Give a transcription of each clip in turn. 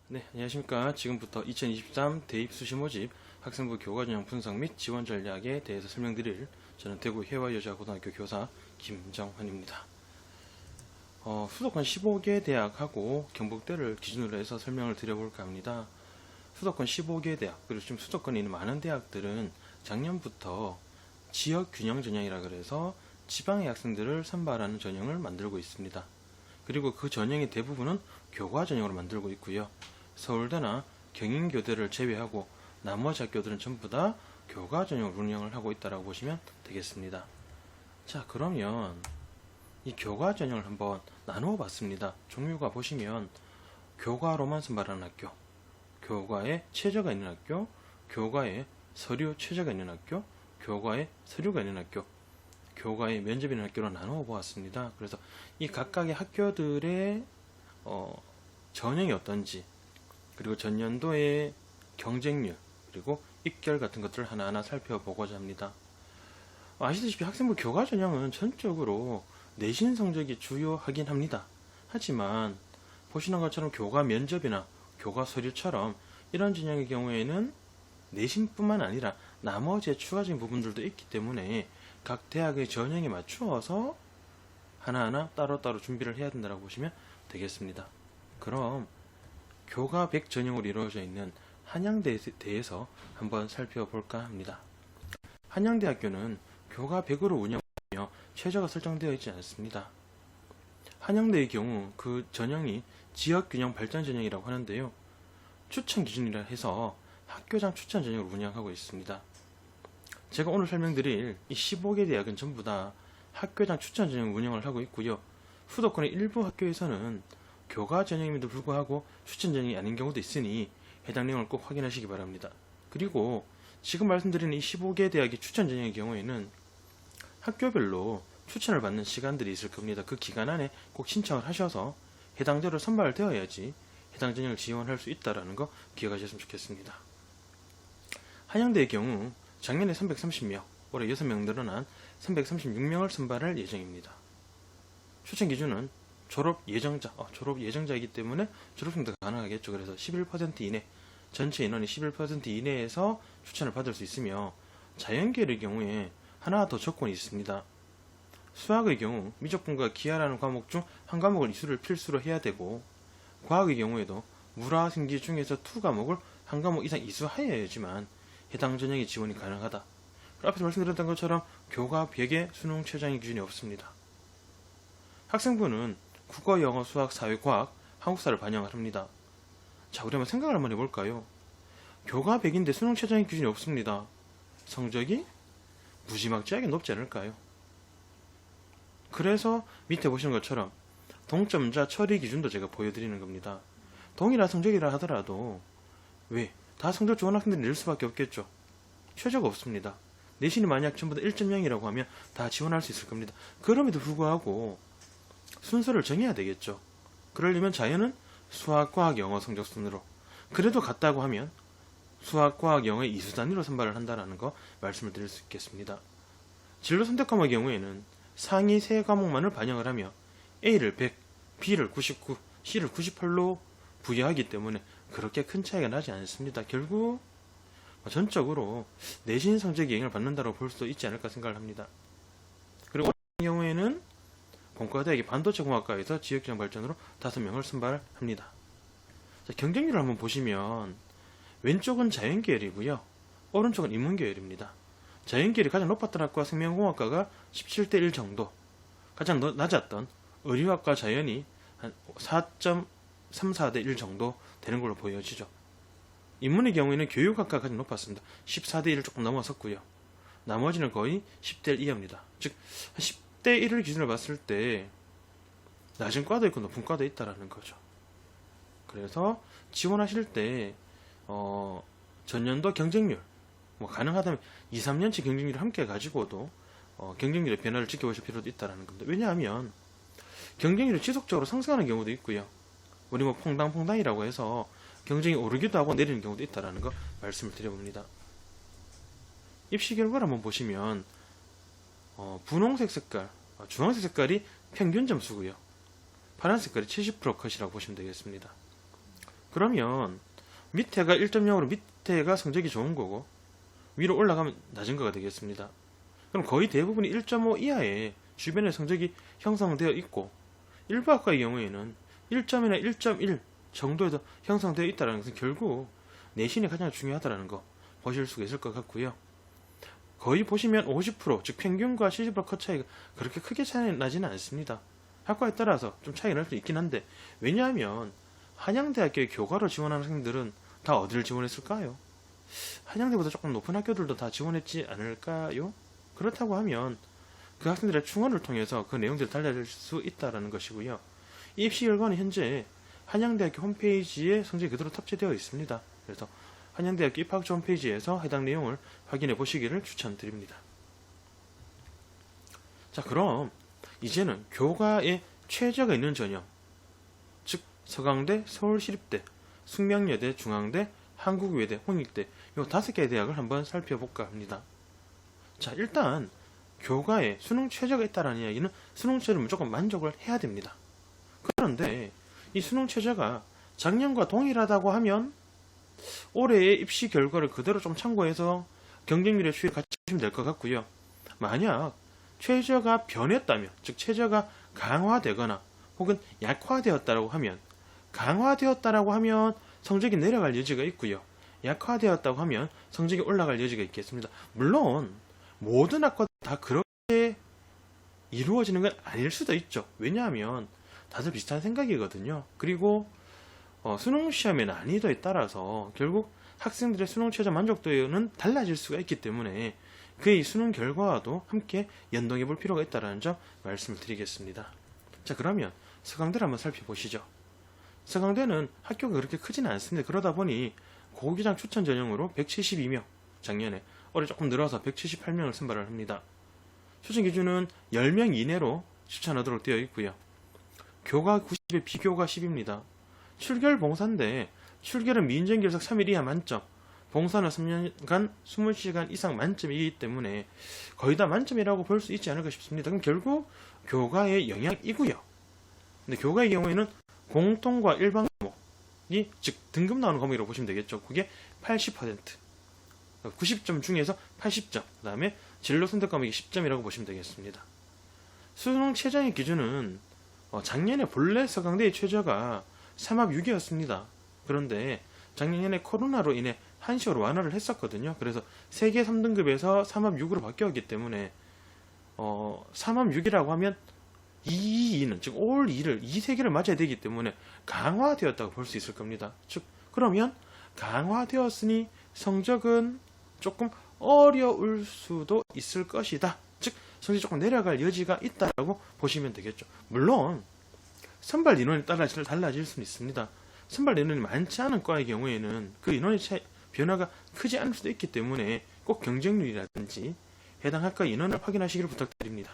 네, 안녕하십니까. 지금부터 2023 대입 수시 모집 학생부 교과전형 분석 및 지원 전략에 대해서 설명드릴 저는 대구 해와여자고등학교 교사 김정환입니다. 수도권 15개 대학하고 경북대를 기준으로 해서 설명을 드려볼까 합니다. 수도권 15개 대학, 그리고 지금 수도권에 있는 많은 대학들은 작년부터 지역 균형 전형이라 그래서 지방의 학생들을 선발하는 전형을 만들고 있습니다. 그리고 그 전형의 대부분은 교과 전형으로 만들고 있고요. 서울대나 경인교대를 제외하고 나머지 학교들은 전부 다 교과 전형으로 운영을 하고 있다고 보시면 되겠습니다. 자, 그러면 이 교과 전형을 한번 나누어 봤습니다. 종류가 보시면 교과로만 선발하는 학교, 교과에 최저가 있는 학교, 교과에 서류 최저가 있는 학교, 교과에 서류가 있는 학교, 교과에 면접이 있는 학교로 나누어 보았습니다. 그래서 이 각각의 학교들의 전형이 어떤지, 그리고 전년도의 경쟁률, 그리고 입결 같은 것들을 하나하나 살펴보고자 합니다. 아시다시피 학생부 교과 전형은 전적으로 내신 성적이 주요하긴 합니다. 하지만 보시는 것처럼 교과 면접이나 교과 서류처럼 이런 전형의 경우에는 내신뿐만 아니라 나머지 추가적인 부분들도 있기 때문에 각 대학의 전형에 맞추어서 하나하나 따로따로 준비를 해야 된다고 보시면 되겠습니다. 그럼 교과 100 전형으로 이루어져 있는 한양대에 대해서 한번 살펴볼까 합니다. 한양대학교는 교과 100으로 운영하며 최저가 설정되어 있지 않습니다. 한양대의 경우 그 전형이 지역균형 발전 전형이라고 하는데요. 추천 기준이라 해서 학교장 추천 전형으로 운영하고 있습니다. 제가 오늘 설명드릴 이 15개 대학은 전부 다 학교장 추천 전형 운영을 하고 있고요. 수도권의 일부 학교에서는 교과 전형임에도 불구하고 추천 전형이 아닌 경우도 있으니 해당 내용을 꼭 확인하시기 바랍니다. 그리고 지금 말씀드리는 이 15개 대학의 추천 전형의 경우에는 학교별로 추천을 받는 시간들이 있을 겁니다. 그 기간 안에 꼭 신청을 하셔서 해당대로 선발되어야지 해당 전형을 지원할 수 있다는 거 기억하셨으면 좋겠습니다. 한양대의 경우 작년에 330명, 올해 6명 늘어난 336명을 선발할 예정입니다. 추천 기준은 졸업 예정자이기 때문에 졸업생도 가능하겠죠. 그래서 11% 이내, 전체 인원이 11% 이내에서 추천을 받을 수 있으며, 자연계열의 경우에 하나 더 조건이 있습니다. 수학의 경우 미적분과 기하라는 과목 중 한 과목을 이수를 필수로 해야 되고, 과학의 경우에도 물화생지 중에서 2과목을 한 과목 이상 이수하여야지만 해당 전형의 지원이 가능하다. 앞에서 말씀드렸던 것처럼 교과 100의 수능 최저의 기준이 없습니다. 학생부는 국어, 영어, 수학, 사회, 과학, 한국사를 반영을 합니다. 자, 우리 한번 생각을 한번 해볼까요? 교과 100인데 수능 최저의 기준이 없습니다. 성적이 무지막지하게 높지 않을까요? 그래서 밑에 보시는 것처럼 동점자 처리 기준도 제가 보여드리는 겁니다. 동일한 성적이라 하더라도 왜? 다 성적 좋은 학생들이 낼 수밖에 없겠죠. 최저가 없습니다. 내신이 만약 전부 다 1.0이라고 하면 다 지원할 수 있을 겁니다. 그럼에도 불구하고 순서를 정해야 되겠죠. 그러려면 자연은 수학, 과학, 영어 성적 순으로, 그래도 같다고 하면 수학, 과학, 영어의 이수 단위로 선발을 한다는 거 말씀을 드릴 수 있겠습니다. 진로 선택 과목의 경우에는 상위 3과목만을 반영을 하며 A를 100, B를 99, C를 98로 부여하기 때문에 그렇게 큰 차이가 나지 않습니다. 결국 전적으로 내신 성적이 영향을 받는다고 볼 수도 있지 않을까 생각을 합니다. 그리고 같은 경우에는 본과대학의 반도체공학과에서 지역균형 발전으로 5명을 선발합니다. 자, 경쟁률을 한번 보시면 왼쪽은 자연계열이고요, 오른쪽은 인문계열입니다. 자연계열이 가장 높았던 학과와 생명공학과가 17대1 정도, 가장 낮았던 의료학과 자연이 한 4.34대 1 정도 되는 걸로 보여지죠. 인문의 경우에는 교육학과가 가장 높았습니다. 14대 1을 조금 넘어섰고요. 나머지는 거의 10대 1 이하입니다. 즉 10대 1을 기준으로 봤을 때 낮은 과도 있고 높은 과도 있다라는 거죠. 그래서 지원하실 때 전년도 경쟁률, 가능하다면 2, 3년치 경쟁률을 함께 가지고도 경쟁률의 변화를 지켜보실 필요도 있다는 겁니다. 왜냐하면 경쟁률이 지속적으로 상승하는 경우도 있고요. 우리 퐁당퐁당이라고 해서 경쟁이 오르기도 하고 내리는 경우도 있다는 거 말씀을 드려봅니다. 입시 결과를 한번 보시면 분홍색 색깔, 주황색 색깔이 평균 점수고요. 파란 색깔이 70% 컷이라고 보시면 되겠습니다. 그러면 밑에가 1.0으로 밑에가 성적이 좋은 거고 위로 올라가면 낮은 거가 되겠습니다. 그럼 거의 대부분이 1.5 이하의 주변의 성적이 형성되어 있고 일부 학과의 경우에는 1점이나 1.1 정도에서 형성되어 있다는 것은 결국 내신이 가장 중요하다는 거 보실 수가 있을 것 같고요. 거의 보시면 50%, 즉 평균과 70% 컷 차이가 그렇게 크게 차이 나지는 않습니다. 학과에 따라서 좀 차이가 날 수 있긴 한데, 왜냐하면 한양대학교에 교과로 지원하는 학생들은 다 어디를 지원했을까요? 한양대보다 조금 높은 학교들도 다 지원했지 않을까요? 그렇다고 하면 그 학생들의 충원을 통해서 그 내용들이 달라질 수 있다는 것이고요. 이 입시 결과는 현재 한양대학교 홈페이지에 성적이 그대로 탑재되어 있습니다. 그래서 한양대학교 입학처 홈페이지에서 해당 내용을 확인해 보시기를 추천드립니다. 자, 그럼 이제는 교과에 최저가 있는 전형, 즉 서강대, 서울시립대, 숙명여대, 중앙대, 한국외대, 홍익대 이 5개의 대학을 한번 살펴볼까 합니다. 자, 일단 교과에 수능 최저가 있다는 이야기는 수능 최저를 무조건 만족을 해야 됩니다. 그런데 이 수능 최저가 작년과 동일하다고 하면 올해의 입시 결과를 그대로 좀 참고해서 경쟁률의 추이를 같이 보시면 될 것 같고요. 만약 최저가 변했다면, 즉 최저가 강화되거나 혹은 약화되었다고 하면, 강화되었다고 하면 성적이 내려갈 여지가 있고요. 약화되었다고 하면 성적이 올라갈 여지가 있겠습니다. 물론 모든 학과도 다 그렇게 이루어지는 건 아닐 수도 있죠. 왜냐하면 다들 비슷한 생각이거든요. 그리고 수능 시험의 난이도에 따라서 결국 학생들의 수능 최저 만족도는 달라질 수가 있기 때문에 그의 수능 결과와도 함께 연동해 볼 필요가 있다는 점 말씀을 드리겠습니다. 자, 그러면 서강대를 한번 살펴보시죠. 서강대는 학교가 그렇게 크지는 않습니다. 그러다 보니 고교장 추천 전형으로 172명, 작년에 올해 조금 늘어서 178명을 선발을 합니다. 추천 기준은 10명 이내로 추천하도록 되어 있고요. 교과 90에 비교가 10입니다. 출결 봉사인데 출결은 민정결석 3일 이하 만점, 봉사는 3년간 20시간 이상 만점이기 때문에 거의 다 만점이라고 볼 수 있지 않을까 싶습니다. 그럼 결국 교과의 영향이고요. 근데 교과의 경우에는 공통과 일반 과목이, 즉 등급 나오는 과목이라고 보시면 되겠죠. 그게 80%, 90점 중에서 80점, 그 다음에 진로 선택 과목이 10점이라고 보시면 되겠습니다. 수능 최저의 기준은 작년에 본래 서강대의 최저가 3합 6이었습니다. 그런데 작년에 코로나로 인해 한시호로 완화를 했었거든요. 그래서 세계 3등급에서 3합 6으로 바뀌었기 때문에 3합 6이라고 하면 2는, 즉 올 2를 2세계를 맞아야 되기 때문에 강화되었다고 볼 수 있을 겁니다. 즉 그러면 강화되었으니 성적은 조금 어려울 수도 있을 것이다. 즉 성적이 조금 내려갈 여지가 있다라고 보시면 되겠죠. 물론 선발 인원에 따라 달라질 수는 있습니다. 선발 인원이 많지 않은 과의 경우에는 그 인원의 변화가 크지 않을 수도 있기 때문에 꼭 경쟁률이라든지 해당 학과 인원을 확인하시기를 부탁드립니다.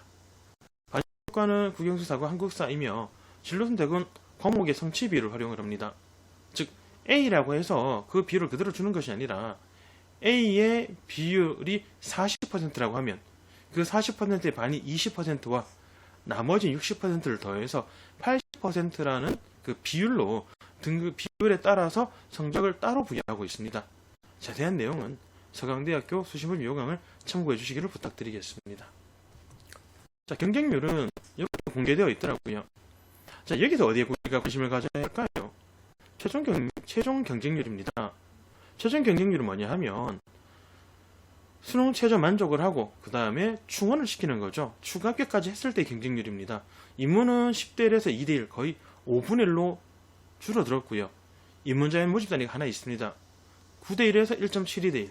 과는 국영수사과 한국사이며 진로 선택은 과목의 성취비율을 활용을 합니다. 즉 A라고 해서 그 비율을 그대로 주는 것이 아니라 A의 비율이 40%라고 하면 그 40%의 반이 20%와 나머지 60%를 더해서 80%라는 그 비율로 등급 비율에 따라서 성적을 따로 부여하고 있습니다. 자세한 내용은 서강대학교 수시물 요강을 참고해 주시기를 부탁드리겠습니다. 자, 경쟁률은 여기 공개되어 있더라고요. 자, 여기서 어디에 우리가 관심을 가져야 할까요? 최종 경쟁률입니다. 최종 경쟁률은 뭐냐 하면 수능 최저 만족을 하고 그 다음에 충원을 시키는 거죠. 추가 합격까지 했을 때 경쟁률입니다. 인문은 10대 1에서 2대 1, 거의 5분의 1로 줄어들었고요. 인문자연 모집 단위가 하나 있습니다. 9대 1에서 1.72대 1.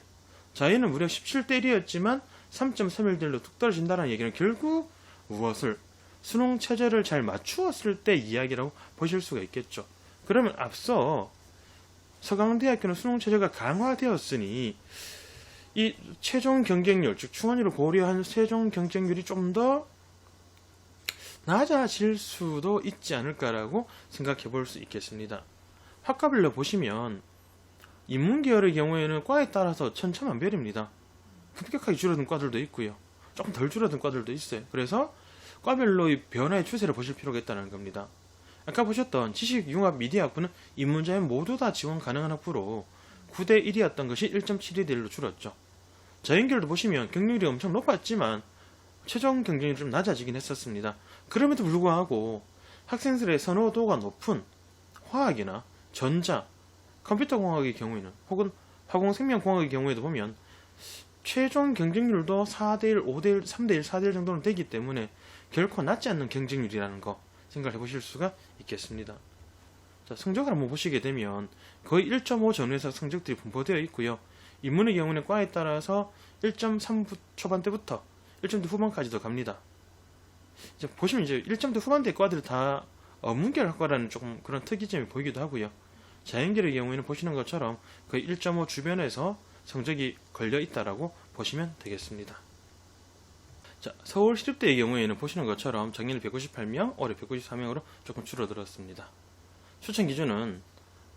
자연은 무려 17대 1이었지만 3.31대1로 뚝 떨어진다는 얘기는 결국 무엇을? 수능 최저를 잘 맞추었을 때 이야기라고 보실 수가 있겠죠. 그러면 앞서 서강대학교는 수능 최저가 강화되었으니 이 최종 경쟁률, 즉 충원율을 고려한 최종 경쟁률이 좀 더 낮아질 수도 있지 않을까라고 생각해 볼 수 있겠습니다. 학과별로 보시면 인문계열의 경우에는 과에 따라서 천차만별입니다. 급격하게 줄어든 과들도 있고요. 조금 덜 줄어든 과들도 있어요. 그래서 과별로의 변화의 추세를 보실 필요가 있다는 겁니다. 아까 보셨던 지식융합미디어학부는 입문자연 모두 다 지원 가능한 학부로 9대 1이었던 것이 1.72대 1로 줄었죠. 자연계열도 보시면 경쟁률이 엄청 높았지만 최종 경쟁률이 좀 낮아지긴 했었습니다. 그럼에도 불구하고 학생들의 선호도가 높은 화학이나 전자, 컴퓨터공학의 경우에는 혹은 화공생명공학의 경우에도 보면 최종 경쟁률도 4대1, 5대1, 3대1, 4대1 정도는 되기 때문에 결코 낮지 않는 경쟁률이라는 거 생각해 보실 수가 있겠습니다. 자, 성적을 한번 보시게 되면 거의 1.5 전후에서 성적들이 분포되어 있고요. 인문의 경우는 과에 따라서 1.3 초반대부터 1.2 후반까지도 갑니다. 이제 보시면 이제 1.2 후반대 과들이 다 문계열 학과라는 조금 그런 특이점이 보이기도 하고요. 자연계의 경우에는 보시는 것처럼 거의 1.5 주변에서 성적이 걸려 있다라고 보시면 되겠습니다. 자, 서울시립대의 경우에는 보시는 것처럼 작년에 158명, 올해 194명으로 조금 줄어들었습니다. 추천 기준은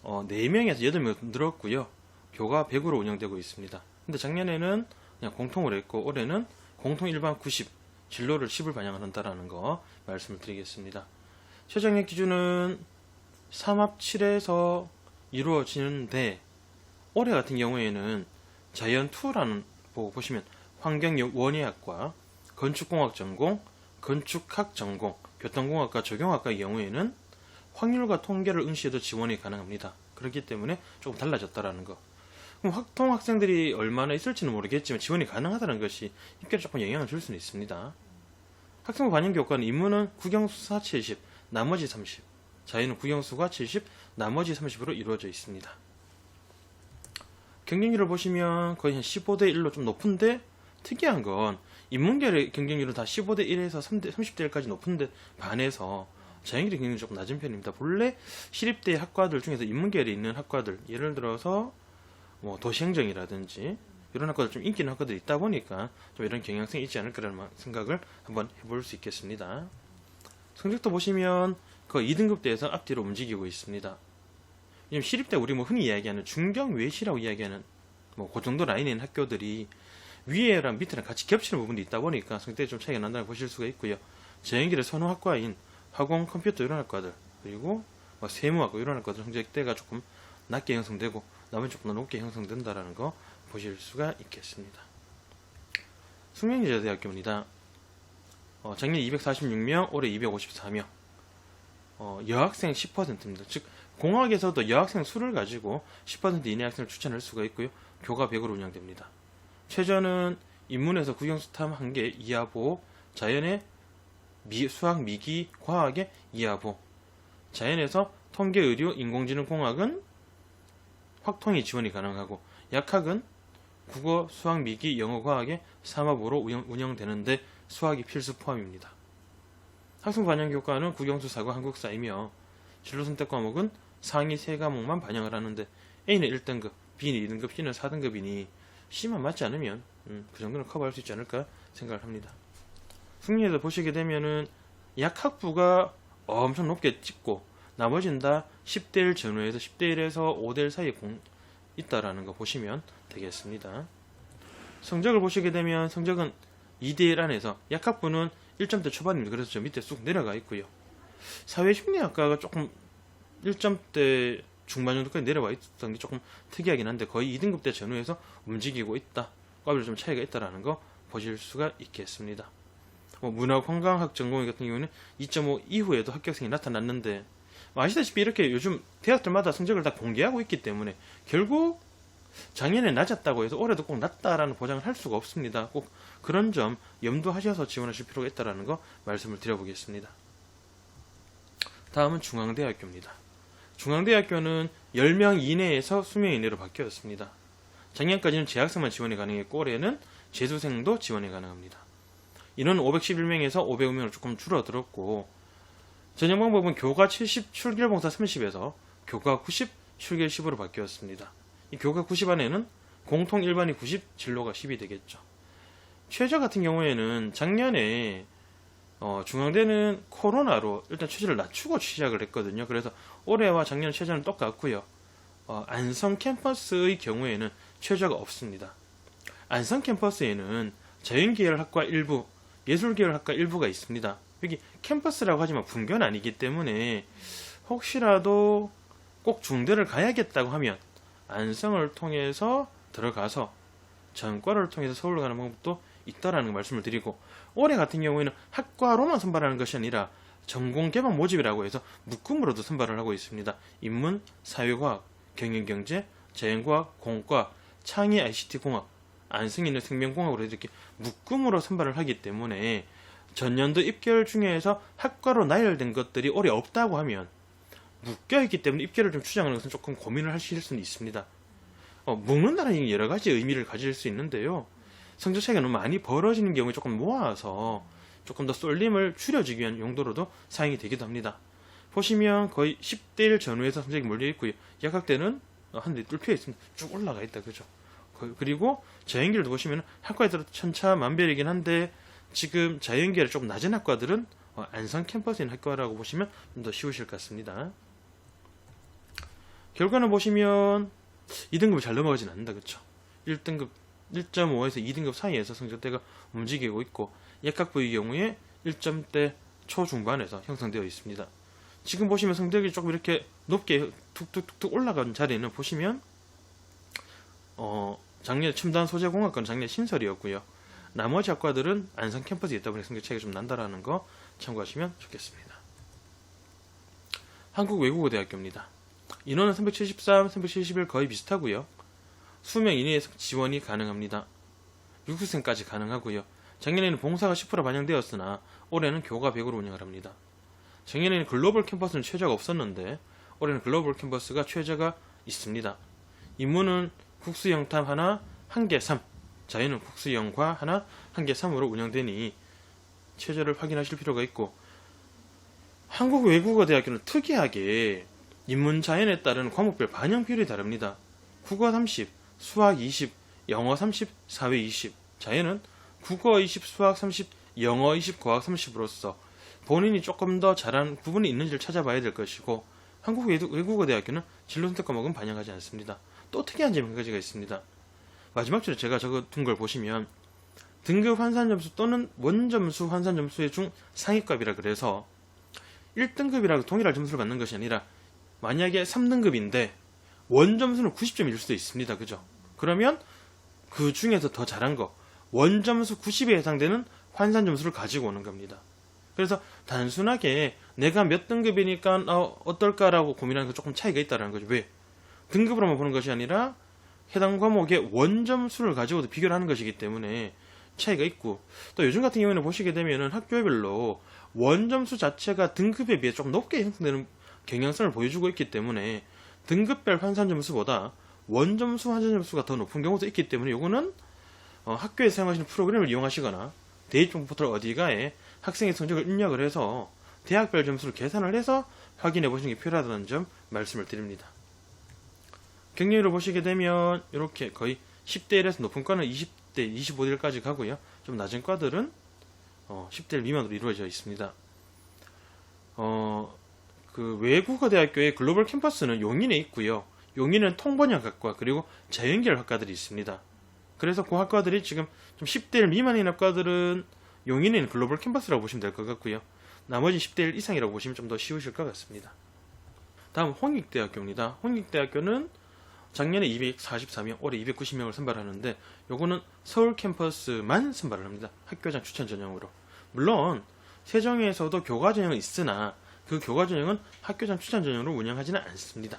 4명에서 8명 늘었고요. 교과 100으로 운영되고 있습니다. 근데 작년에는 그냥 공통으로 했고 올해는 공통 일반 90, 진로를 10을 반영한다라는 거 말씀을 드리겠습니다. 최저학력 기준은 3합 7에서 이루어지는데 올해 같은 경우에는 자연2라는 보시면 환경원예학과, 건축공학 전공, 건축학 전공, 교통공학과 적용학과의 경우에는 확률과 통계를 응시해도 지원이 가능합니다. 그렇기 때문에 조금 달라졌다라는 거. 그럼 확통 학생들이 얼마나 있을지는 모르겠지만 지원이 가능하다는 것이 입결에 조금 영향을 줄 수는 있습니다. 학생부 반영교과는 인문은 국영수사 70, 나머지 30, 자연은 국영수가 70, 나머지 30으로 이루어져 있습니다. 경쟁률을 보시면 거의 한 15대 1로 좀 높은데 특이한 건 인문계의 경쟁률은 다 15대 1에서 30대 1까지 높은데 반해서 자연계의 경쟁률이 조금 낮은 편입니다. 본래 시립대 학과들 중에서 인문계열에 있는 학과들, 예를 들어서 뭐 도시행정이라든지 이런 학과들 좀 인기 있는 학과들이 있다 보니까 좀 이런 경향성이 있지 않을까라는 생각을 한번 해볼 수 있겠습니다. 성적도 보시면 거의 2등급대에서 앞뒤로 움직이고 있습니다. 왜냐면 시립대 우리 뭐 흔히 이야기하는 중경 외시라고 이야기하는 뭐 그 정도 라인에 있는 학교들이 위에랑 밑에랑 같이 겹치는 부분이 있다 보니까 성적이 좀 차이가 난다고 보실 수가 있고요. 자연계의 선호학과인 화공, 컴퓨터 이런 학과들 그리고 뭐 세무학과 이런 학과들 성적대가 조금 낮게 형성되고 나머지 조금 더 높게 형성된다라는 거 보실 수가 있겠습니다. 숙명여자대학교입니다. 작년 246명, 올해 254명. 여학생 10%입니다. 즉 공학에서도 여학생 수를 가지고 10% 이내 학생을 추천할 수가 있고요. 교과 100으로 운영됩니다. 최저는 인문에서 국영수탐 1개 이하보, 자연의 수학, 미기, 과학의 이하보, 자연에서 통계, 의료, 인공지능, 공학은 확통이 지원이 가능하고 약학은 국어, 수학, 미기, 영어, 과학의 3합으로 운영되는데 수학이 필수 포함입니다. 학생부 반영 교과는 국영수사과 한국사이며 진로 선택 과목은 상위 3과목만 반영을 하는데 A는 1등급, B는 2등급, C는 4등급이니 C만 맞지 않으면 그 정도는 커버할 수 있지 않을까 생각을 합니다. 승리에서 보시게 되면은 약학부가 엄청 높게 찍고 나머지는 다 10대 1 전후에서 10대 1에서 5대 1 사이에 있다라는 거 보시면 되겠습니다. 성적을 보시게 되면 성적은 2대 1 안에서 약학부는 1점대 초반입니다. 그래서 저 밑에 쑥 내려가 있고요. 사회심리학과가 조금 1점대 중반 정도까지 내려와 있던 게 조금 특이하긴 한데 거의 2등급대 전후에서 움직이고 있다. 과별로 좀 차이가 있다라는 거 보실 수가 있겠습니다. 문화관광학 전공 같은 경우는 2.5 이후에도 합격생이 나타났는데 아시다시피 이렇게 요즘 대학들마다 성적을 다 공개하고 있기 때문에 결국 작년에 낮았다고 해서 올해도 꼭 낮다라는 보장을 할 수가 없습니다. 꼭 그런 점 염두하셔서 지원하실 필요가 있다는 거 말씀을 드려보겠습니다. 다음은 중앙대학교입니다. 중앙대학교는 10명 이내에서 20명 이내로 바뀌었습니다. 작년까지는 재학생만 지원이 가능했고 올해는 재수생도 지원이 가능합니다. 인원은 511명에서 505명으로 조금 줄어들었고 전형 방법은 교과 70, 출결봉사 30에서 교과 90, 출결 10으로 바뀌었습니다. 이 교과 90 안에는 공통 일반이 90, 진로가 10이 되겠죠. 최저 같은 경우에는 작년에 중앙대는 코로나로 일단 최저를 낮추고 시작을 했거든요. 그래서 올해와 작년 최저는 똑같고요. 안성 캠퍼스의 경우에는 최저가 없습니다. 안성 캠퍼스에는 자연계열 학과 일부, 예술계열 학과 일부가 있습니다. 여기 캠퍼스라고 하지만 분교는 아니기 때문에 혹시라도 꼭 중대를 가야겠다고 하면 안성을 통해서 들어가서 전과를 통해서 서울로 가는 방법도 있다라는 말씀을 드리고, 올해 같은 경우에는 학과로만 선발하는 것이 아니라 전공 개방 모집이라고 해서 묶음으로도 선발을 하고 있습니다. 인문, 사회과학, 경영경제, 자연과학, 공과학, 창의 ICT공학, 안성에 있는 생명공학으로 이렇게 묶음으로 선발을 하기 때문에 전년도 입결 중에서 학과로 나열된 것들이 올해 없다고 하면 묶여있기 때문에 입결을 좀 추정하는 것은 조금 고민을 하실 수는 있습니다. 묶는다는 여러 가지 의미를 가질 수 있는데요. 성적 차이가 너무 많이 벌어지는 경우에 조금 모아서 조금 더 쏠림을 줄여주기 위한 용도로도 사용이 되기도 합니다. 보시면 거의 10대 1 전후에서 성적이 몰려 있고요. 약학대는 한 대 뚫혀 있습니다. 쭉 올라가 있다, 그죠? 그리고 자연계열도 보시면 학과에 따라 천차만별이긴 한데 지금 자연계열 조금 낮은 학과들은 안성 캠퍼스에 있는 학과라고 보시면 좀 더 쉬우실 것 같습니다. 결과는 보시면 2등급이 잘 넘어가진 않는다, 그쵸? 1등급 1.5에서 2등급 사이에서 성적대가 움직이고 있고, 약학부의 경우에 1점대 초중반에서 형성되어 있습니다. 지금 보시면 성적이 조금 이렇게 높게 툭툭툭 올라간 자리는 보시면 작년 첨단 소재공학과는 작년 신설이었고요. 나머지 학과들은 안성 캠퍼스에 있다 보니 성적 차이가 좀 난다라는 거 참고하시면 좋겠습니다. 한국외국어대학교입니다. 인원은 373, 371 거의 비슷하고요. 수명 이내에서 지원이 가능합니다. 6수생까지 가능하고요. 작년에는 봉사가 10% 반영되었으나 올해는 교과 100으로 운영을 합니다. 작년에는 글로벌 캠퍼스는 최저가 없었는데 올해는 글로벌 캠퍼스가 최저가 있습니다. 인문은 국수영탐 하나, 한계 3, 자연은 국수영과 하나, 한계 3으로 운영되니 최저를 확인하실 필요가 있고, 한국외국어대학교는 특이하게 인문자연에 따른 과목별 반영 비율이 다릅니다. 국어 30, 수학 20, 영어 30, 사회 20. 자연은 국어 20, 수학 30, 영어 20, 과학 30으로서 본인이 조금 더 잘하는 부분이 있는지를 찾아봐야 될 것이고, 한국외국어대학교는 진로선택 과목은 반영하지 않습니다. 또 특이한 점이 한 가지가 있습니다. 마지막 줄에 제가 적어둔 걸 보시면 등급 환산점수 또는 원점수 환산점수의 중 상위값이라 그래서 1등급이라고 동일한 점수를 받는 것이 아니라 만약에 3등급인데 원점수는 90점일 수도 있습니다. 그죠? 그러면 그 중에서 더 잘한 거 원점수 90에 해당되는 환산점수를 가지고 오는 겁니다. 그래서 단순하게 내가 몇 등급이니까 어떨까라고 고민하는 거 조금 차이가 있다는 거죠. 왜? 등급으로만 보는 것이 아니라 해당 과목의 원점수를 가지고도 비교를 하는 것이기 때문에 차이가 있고, 또 요즘 같은 경우에는 보시게 되면은 학교별로 원점수 자체가 등급에 비해 조금 높게 형성되는 경향성을 보여주고 있기 때문에 등급별 환산점수보다 원점수 환산점수가 더 높은 경우도 있기 때문에 이거는 학교에서 사용하시는 프로그램을 이용하시거나 대입정보 포털 어디가에 학생의 성적을 입력을 해서 대학별 점수를 계산을 해서 확인해 보시는 게 필요하다는 점 말씀을 드립니다. 경력으로 보시게 되면 이렇게 거의 10대 1에서 높은 과는 20대 25대 1까지 가고요. 좀 낮은 과들은 10대 1 미만으로 이루어져 있습니다. 그 외국어대학교의 글로벌 캠퍼스는 용인에 있고요. 용인은 통번역학과 그리고 자연계열 학과들이 있습니다. 그래서 그 학과들이 지금 좀 10대 1 미만인 학과들은 용인에 있는 글로벌 캠퍼스라고 보시면 될 것 같고요. 나머지 10대 1 이상이라고 보시면 좀 더 쉬우실 것 같습니다. 다음 홍익대학교입니다. 홍익대학교는 작년에 243명, 올해 290명을 선발하는데 요거는 서울 캠퍼스만 선발을 합니다. 학교장 추천 전형으로. 물론 세종에서도 교과 전형은 있으나 그 교과 전형은 학교장 추천 전형으로 운영하지는 않습니다.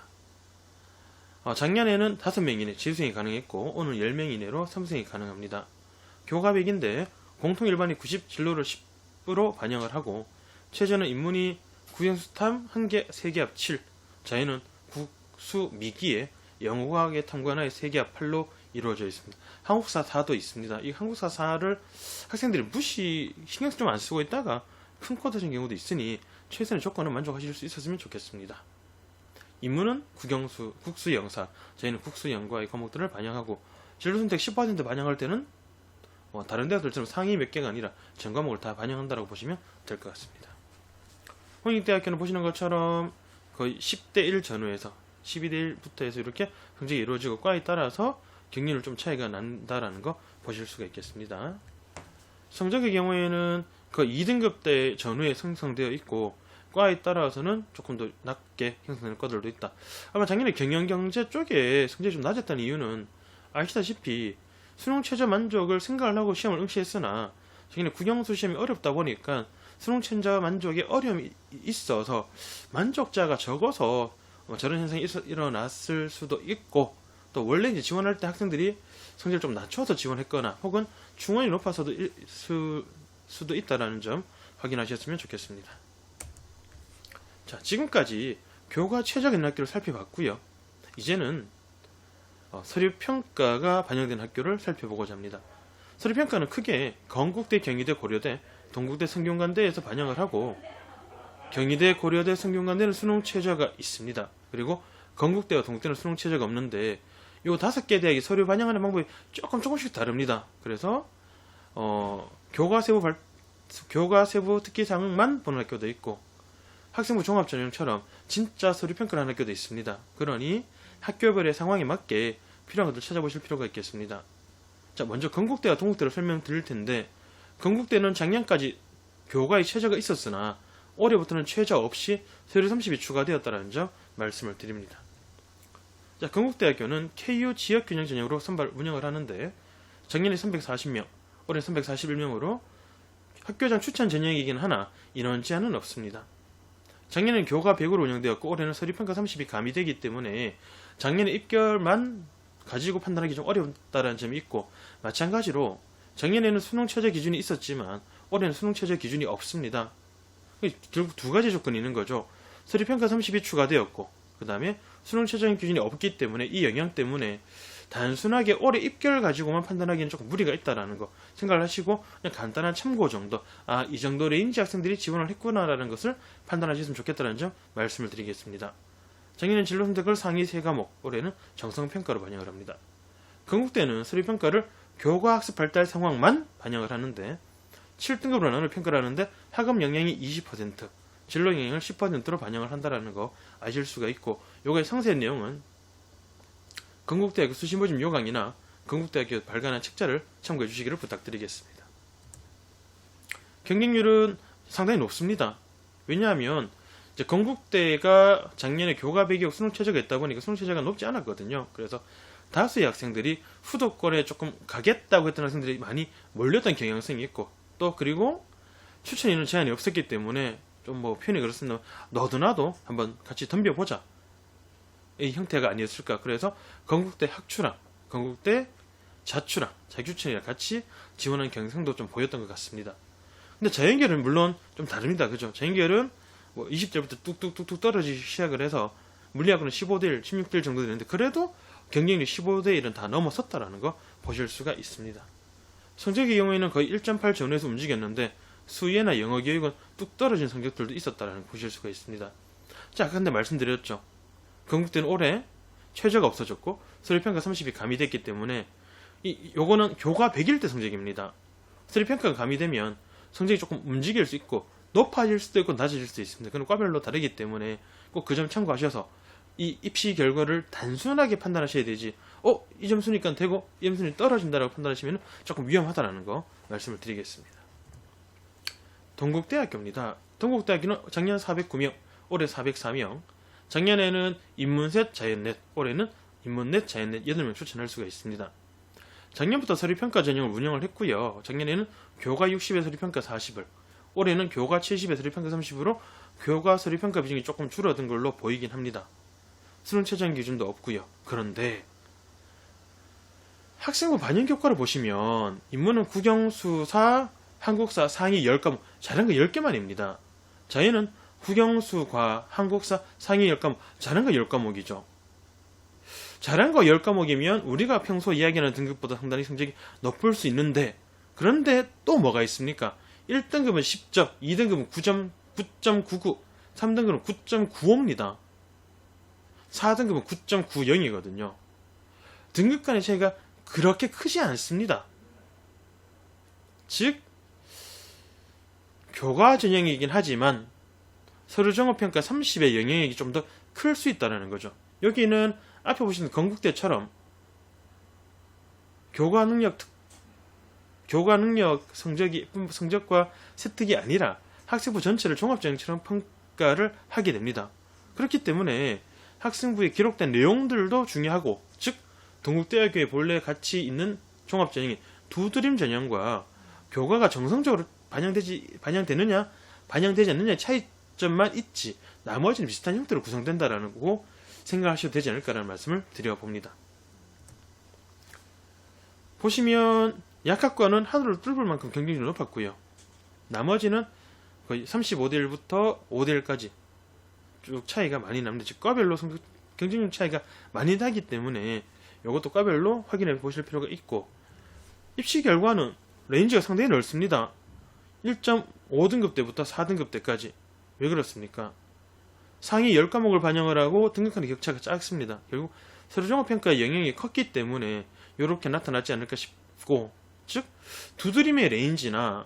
작년에는 5명 이내 재수생이 가능했고 오늘 10명 이내로 선수생이 가능합니다. 교과 100인데 공통 일반이 90, 진로를 10으로 반영을 하고, 최저는 인문이 국영수탐 1개, 3개 합 7, 자연은 국수 미기에 영어과학의 탐관하에 3개 합 8로 이루어져 있습니다. 한국사 4도 있습니다. 이 한국사 4를 학생들이 신경 좀 안 쓰고 있다가 큰 코 터진 경우도 있으니 최선의 조건은 만족하실 수 있었으면 좋겠습니다. 인문은 국수 영사, 저희는 국수 영과의 과목들을 반영하고, 진로선택 10% 반영할 때는 다른 대학들처럼 상위 몇 개가 아니라 전 과목을 다 반영한다고 보시면 될 것 같습니다. 홍익대학교는 보시는 것처럼 거의 10대 1 전후에서 12대 1부터 해서 이렇게 성적이 이루어지고 과에 따라서 경륜을 좀 차이가 난다라는 거 보실 수가 있겠습니다. 성적의 경우에는 그 2등급대 전후에 생성되어 있고 과에 따라서는 조금 더 낮게 형성되는 과들도 있다. 아마 작년에 경영경제 쪽에 성적이 좀 낮았다는 이유는 아시다시피 수능 최저 만족을 생각을 하고 시험을 응시했으나 작년에 국영수 시험이 어렵다 보니까 수능 최저 만족에 어려움이 있어서 만족자가 적어서 저런 현상이 일어났을 수도 있고, 또 원래 이제 지원할 때 학생들이 성적을 좀 낮춰서 지원했거나 혹은 중원이 높아서도 수도 있다는 점 확인하셨으면 좋겠습니다. 자, 지금까지 교과 최저인 학교를 살펴봤고요. 이제는 서류평가가 반영된 학교를 살펴보고자 합니다. 서류평가는 크게 건국대, 경희대, 고려대, 동국대, 성균관대에서 반영을 하고, 경희대, 고려대, 성균관대는 수능 최저가 있습니다. 그리고 건국대와 동국대는 수능 최저가 없는데 이 5개 대학이 서류 반영하는 방법이 조금씩 다릅니다. 그래서 교과 세부 특기사항만 보는 학교도 있고 학생부 종합전형처럼 진짜 서류평가를 하는 학교도 있습니다. 그러니 학교별의 상황에 맞게 필요한 것들 찾아보실 필요가 있겠습니다. 자, 먼저 건국대와 동국대를 설명드릴 텐데, 건국대는 작년까지 교과의 최저가 있었으나 올해부터는 최저 없이 서류 30이 추가되었다는 점 말씀을 드립니다. 자, 건국대학교는 KU 지역균형 전형으로 선발 운영을 하는데 작년에 340명, 올해 341명으로 학교장 추천 전형이긴 하나 인원 제한은 없습니다. 작년에는 교과 100으로 운영되었고 올해는 서류평가 30이 가미되기 때문에 작년에 입결만 가지고 판단하기 좀 어렵다는 점이 있고, 마찬가지로 작년에는 수능 최저 기준이 있었지만 올해는 수능 최저 기준이 없습니다. 결국 두 가지 조건이 있는 거죠. 서류평가 30이 추가되었고 그 다음에 수능 최저 기준이 없기 때문에 이 영향 때문에 단순하게 올해 입결 가지고만 판단하기는 조금 무리가 있다는 거 생각을 하시고 그냥 간단한 참고 정도, 이 정도 레인지 학생들이 지원을 했구나라는 것을 판단하셨으면 좋겠다는 점 말씀을 드리겠습니다. 작년에는 진로 선택을 상위 3과목, 올해는 정성평가로 반영을 합니다. 건국대는 서류평가를 교과학습 발달 상황만 반영을 하는데 7등급으로 나누어 평가를 하는데 학업 영향이 20%, 진로 영향을 10%로 반영을 한다는 거 아실 수가 있고, 요거의 상세한 내용은 건국대학교 수시모집 요강이나 건국대학교 발간한 책자를 참고해 주시기를 부탁드리겠습니다. 경쟁률은 상당히 높습니다. 왜냐하면 이제 건국대가 작년에 교과 100이 수능 최저가 있다 보니까 수능 최저가 높지 않았거든요. 그래서 다수의 학생들이 후도권에 조금 가겠다고 했던 학생들이 많이 몰렸던 경향성이 있고, 또 그리고 추천 인원 제한이 없었기 때문에 좀 표현이 그렇습니다. 너도 나도 한번 같이 덤벼보자 이 형태가 아니었을까. 그래서 건국대 학추랑 건국대 자추랑 자기추천이랑 같이 지원하는 경향성도 좀 보였던 것 같습니다. 근데 자연계열은 물론 좀 다릅니다. 그죠? 자연계열은 20대부터 뚝뚝뚝뚝 떨어지기 시작을 해서 물리학은 15대1, 16대1 정도 되는데 그래도 경쟁률이 15대1은 다 넘어섰다라는 거 보실 수가 있습니다. 성적의 경우에는 거의 1.8 전후에서 움직였는데 수예나 영어 교육은 뚝 떨어진 성적들도 있었다라는 거 보실 수가 있습니다. 자, 근데 말씀드렸죠. 건국대는 올해 최저가 없어졌고 서류평가 30이 가미됐기 때문에 요거는 교과 100일 때 성적입니다. 서류평가가 가미되면 성적이 조금 움직일 수 있고 높아질 수도 있고 낮아질 수도 있습니다. 그건 과별로 다르기 때문에 꼭 그 점 참고하셔서 이 입시 결과를 단순하게 판단하셔야 되지, 이 점수니까 되고 이 점수는 떨어진다라고 판단하시면 조금 위험하다라는 거 말씀을 드리겠습니다. 동국대학교입니다. 동국대학교는 작년 409명, 올해 404명. 작년에는 인문셋, 자연넷, 올해는 인문넷, 자연넷 8명 추천할 수가 있습니다. 작년부터 서류평가 전형을 운영을 했고요. 작년에는 교과 60에 서류평가 40을, 올해는 교과 70에 서류평가 30으로 교과 서류평가 비중이 조금 줄어든 걸로 보이긴 합니다. 수능 최저 기준도 없고요. 그런데 학생부 반영 교과를 보시면 인문은 국영수사, 한국사 상위 10과목, 잘한 거 10개만입니다. 자연은 국영수과, 한국사 상위 10과목, 잘한 거 10과목이죠. 잘한 거 10과목이면 우리가 평소 이야기하는 등급보다 상당히 성적이 높을 수 있는데, 그런데 또 뭐가 있습니까? 1등급은 10점, 2등급은 9.99, 3등급은 9.95입니다. 4등급은 9.90이거든요. 등급 간의 차이가 그렇게 크지 않습니다. 즉 교과 전형이긴 하지만 서류종합평가 30의 영향력이 좀 더 클 수 있다는 거죠. 여기는 앞에 보시는 건국대처럼 교과 교과 능력 성적과 세특이 아니라 학생부 전체를 종합전형처럼 평가를 하게 됩니다. 그렇기 때문에 학생부에 기록된 내용들도 중요하고, 즉 동국대학교의 본래 가치 있는 종합전형인 두드림 전형과 교과가 정성적으로 반영되지 않느냐의 차이점만 있지 나머지는 비슷한 형태로 구성된다라는 거고 생각하셔도 되지 않을까라는 말씀을 드려봅니다. 보시면 약학과는 하늘을 뚫을 만큼 경쟁률이 높았고요. 나머지는 거의 35대 1부터 5대 1까지 쭉 차이가 많이 납니다. 즉 과별로 경쟁률 차이가 많이 나기 때문에 이것도 과별로 확인해 보실 필요가 있고, 입시 결과는 레인지가 상당히 넓습니다. 1.5등급 때부터 4등급 때까지. 왜 그렇습니까? 상위 10과목을 반영을 하고 등급간의 격차가 작습니다. 결국 서류종합평가의 영향이 컸기 때문에 이렇게 나타났지 않을까 싶고, 즉 두드림의 레인지나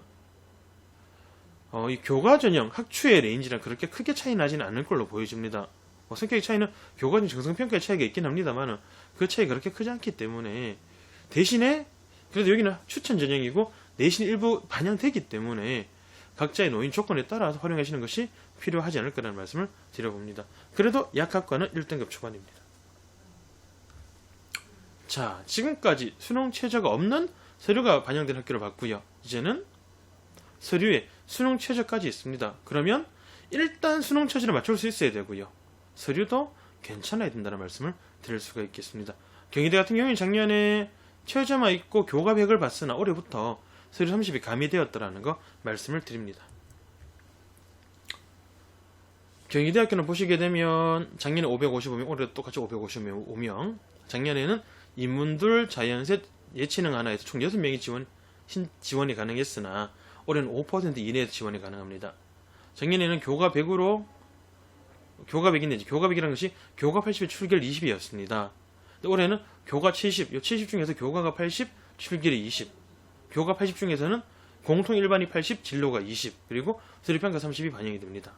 이 교과전형 학추의 레인지랑 그렇게 크게 차이 나지는 않을 걸로 보여집니다. 성격의 차이는 교과전형 정성평가의 차이가 있긴 합니다만 그 차이가 그렇게 크지 않기 때문에, 대신에 그래도 여기는 추천 전형이고 내신 일부 반영되기 때문에 각자의 노인 조건에 따라서 활용하시는 것이 필요하지 않을까라는 말씀을 드려봅니다. 그래도 약학과는 1등급 초반입니다. 자, 지금까지 수능 최저가 없는 서류가 반영된 학교를 봤고요. 이제는 서류에 수능 최저까지 있습니다. 그러면 일단 수능 최저를 맞출 수 있어야 되고요. 서류도 괜찮아야 된다는 말씀을 드릴 수가 있겠습니다. 경희대 같은 경우는 작년에 최저만 있고 교과 100을 봤으나 올해부터 서류 30이 가미되었다라는 거 말씀을 드립니다. 경희대학교는 보시게 되면 작년에 555명, 올해 똑같이 555명. 작년에는 인문둘, 자연셋, 예체능 하나에서 총 6명이 지원이 가능했으나 올해는 5% 이내에서 지원이 가능합니다. 작년에는 교과 100으로 교과 100인데 교과 100이라는 것이 교과 80에 출결 20이었습니다. 올해는 교과 70, 이 70 중에서 교과가 80, 출결이 20. 교과 80 중에서는 공통 일반이 80, 진로가 20, 그리고 서류평가 30이 반영이 됩니다.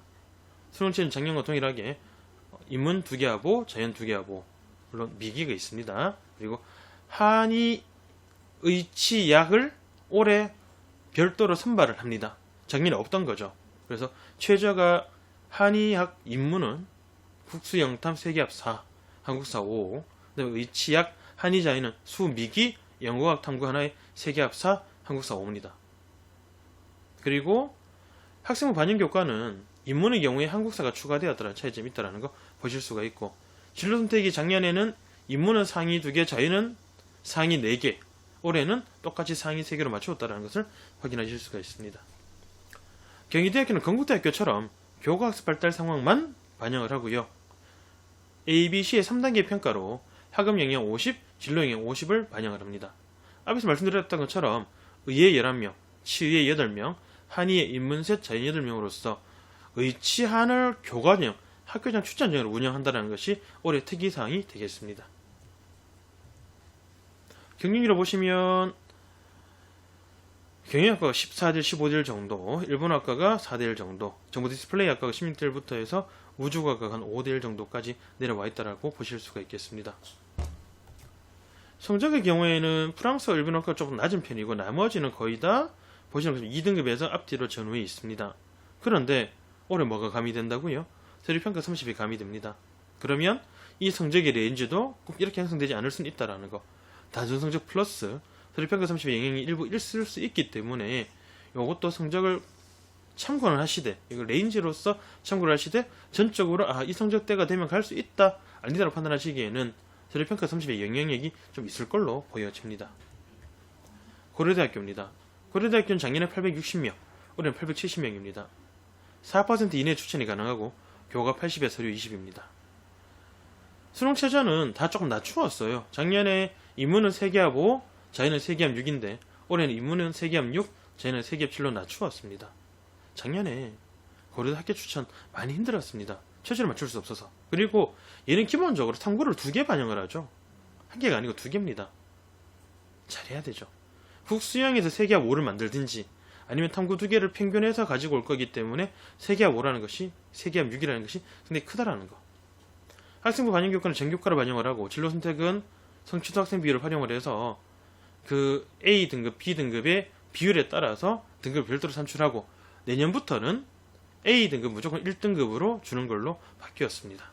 수능치는 작년과 동일하게 인문 2개 하고 자연 2개 하고 물론 미기가 있습니다. 그리고 한의, 의치약을 올해 별도로 선발을 합니다. 작년에 없던 거죠. 그래서 최저가 한의학 인문은 국수영탐 세계합 4, 한국사 5, 그다음에 의치약, 한의자인은 수미기, 영어학 탐구 하나의 세계합 4, 한국사 5입니다. 그리고 학생부 반영 교과는 인문의 경우에 한국사가 추가되었다는 차이점이 있다는 거 보실 수가 있고, 진로 선택이 작년에는 인문은 상위 2개, 자유는 상위 4개, 올해는 똑같이 상위 3개로 맞추었다는 것을 확인하실 수가 있습니다. 경희대학교는 건국대학교처럼 교과학습 발달 상황만 반영을 하고요. ABC의 3단계 평가로 학업 영역 50, 진로 영역 50을 반영을 합니다. 앞에서 말씀드렸던 것처럼 의예 11명, 치의예 8명, 한의예 인문 셋, 자연 8명으로서 의치한을 교과전형, 학교장 추천전형으로 운영한다는 것이 올해 특이사항이 되겠습니다. 경영위로 보시면 경영학과가 14대 15대 1 정도, 일본학과가 4대 1 정도, 정보 디스플레이 학과가 16대 1부터 해서 우주과가 한 5대 1 정도까지 내려와 있다고 보실 수가 있겠습니다. 성적의 경우에는 프랑스와 일본학과가 조금 낮은 편이고 나머지는 거의 다 보시는 것처럼 2등급에서 앞뒤로 전후에 있습니다. 그런데 올해 뭐가 가미된다고요? 서류평가 30이 가미됩니다. 그러면 이 성적의 레인지도 꼭 이렇게 형성되지 않을 수는 있다는 거. 단순 성적 플러스 서류평가 30의 영향이 일부 있을 수 있기 때문에 이것도 성적을 참고를 하시되, 이거 레인지로서 참고를 하시되 전적으로 이 성적대가 되면 갈 수 있다 아니다라고 판단하시기에는 서류평가 30의 영향력이 좀 있을 걸로 보여집니다. 고려대학교입니다. 고려대학교는 작년에 860명, 올해는 870명입니다. 4% 이내 추천이 가능하고 교과 80에 서류 20입니다. 수능 최저는 다 조금 낮추었어요. 작년에 인문은 3개합 5, 자연은 3개합 6인데 올해는 인문은 3개합 6, 자연은 3개합 7로 낮추었습니다. 작년에 고려대 학교 추천 많이 힘들었습니다. 최저를 맞출 수 없어서. 그리고 얘는 기본적으로 탐구를 2개 반영을 하죠. 1개가 아니고 2개입니다. 잘해야 되죠. 국수형에서 3개합 5를 만들든지 아니면 탐구 2개를 평균해서 가지고 올 거기 때문에 3개합 5라는 것이 3개합 6이라는 것이 굉장히 크다라는 거. 학생부 반영 교과는 전교과를 반영을 하고 진로 선택은 성취도 학생 비율을 활용을 해서 그 A 등급, B 등급의 비율에 따라서 등급을 별도로 산출하고 내년부터는 A등급 무조건 1등급으로 주는 걸로 바뀌었습니다.